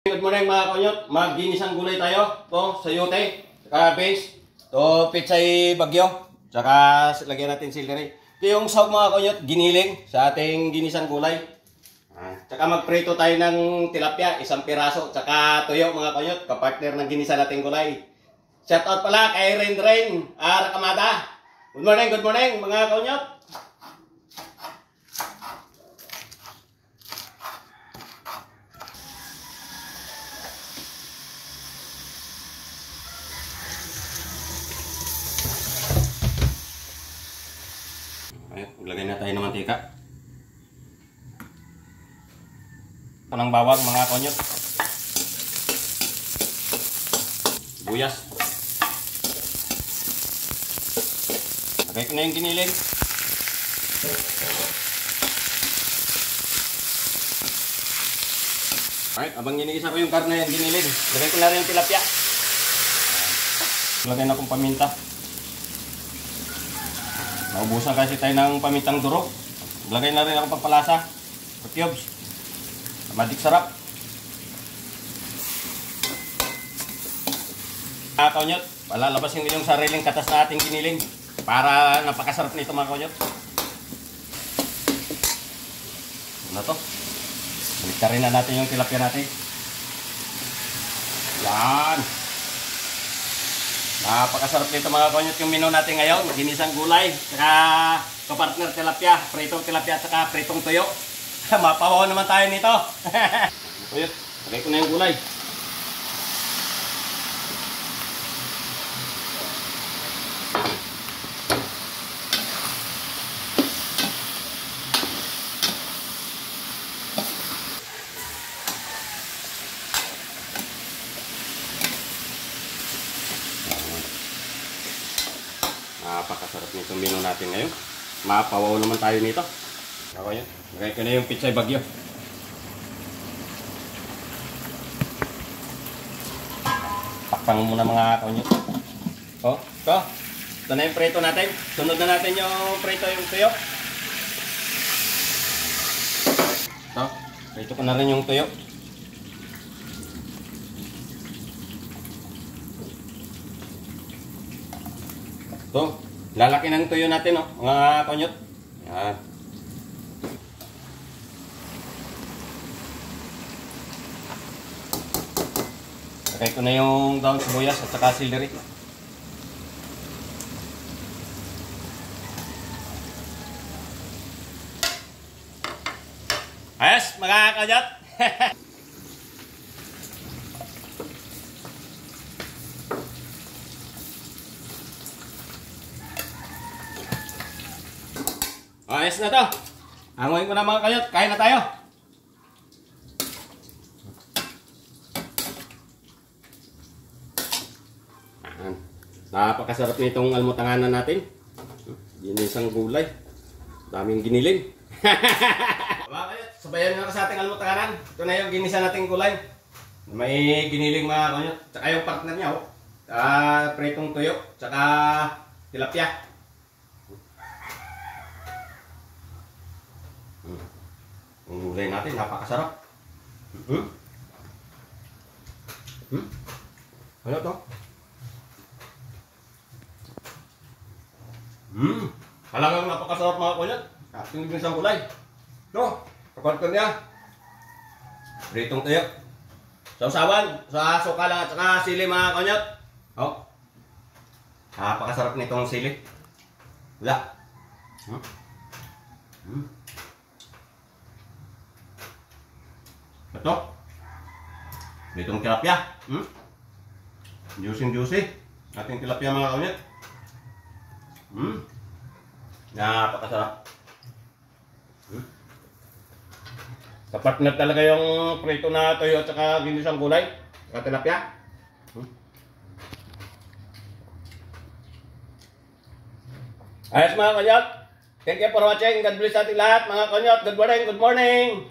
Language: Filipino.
Good morning mga konyot, mag-ginisang gulay tayo. Ito, sayote, saka beans, ito, pitsay bagyo, saka lagyan natin celery. Ito yung sahog mga konyot, giniling sa ating ginisang gulay. Saka magprito tayo ng tilapia, isang piraso, saka tuyo mga konyot, kapartner ng ginisa nating gulay. Shout out pala kay Rain Rakamada. Good morning mga konyot. Maglagay na tayo ng mantika. Ito ng bawang mga konyot. Buyas. Lagay ko na yung giniling. Alright, abang ginigisa ko yung karne yung giniling, lagay ko na rin yung tilapia. Lagay na akong paminta. Naubusan kasi tayo ng pamintang durog. Lagay na rin ako pampalasa. Cubes. Madik sarap. Mga konyot, palalabasin ko yung sariling katas na ating giniling. Para napakasarap nito mga konyot. Ano to? Baliktarin na natin yung tilapia natin. Yan. Napakasarap nito mga konyot yung menu natin ngayon. Ginisang gulay, saka kapartner tilapia, pritong tilapia, saka pritong tuyo. Mapawaw naman tayo nito. Konyot, lagay ko na yung gulay. Napakasarap nitong menu natin ngayon. Mapawaw naman tayo nito. Ako yun. Lagay ko na yung pitsay bagyo. Takpan muna mga kaunyo. Oh, ito. Ito na yung prito natin. Sunod na natin yung prito yung tuyo. Ito. Prito ko na rin yung tuyo. Ito. Lalaki ng tuyo natin, oh, mga konyot. Yan. Lagay ko na yung daon sibuyas at saka celery. Ayos, mga konyot. Ayos na to. Hanguin ko na mga kanyot. Kain na tayo. Napakasarap nitong almutanganan natin. Ginisang gulay. Daming giniling. Mga kanyot, sabayan nyo sa ating almutanganan. Ito na yung ginisa nating gulay. May giniling mga kanyot. Tsaka yung partner niya, oh. Pritong tuyo. Tsaka tilapia. Ang gulay natin, napakasarap. Ano to? Talagang napakasarap mga kunyat. Ating ginisang gulay. Ito, kapatid niya. Pritong tuyo. Sausawan, sa suka lang at saka sili mga kunyat. Oh. Napakasarap nitong sili. Wala. Ito. Ditong tilapia. Juicy. Ating tilapia mga kaunyat. Napakasarap. Kapartner talaga yung prito na toyo at saka ginisang gulay. Saka tilapia. Ayos mga kaunyat. Thank you for watching. God bless ating lahat mga kaunyat. Good morning.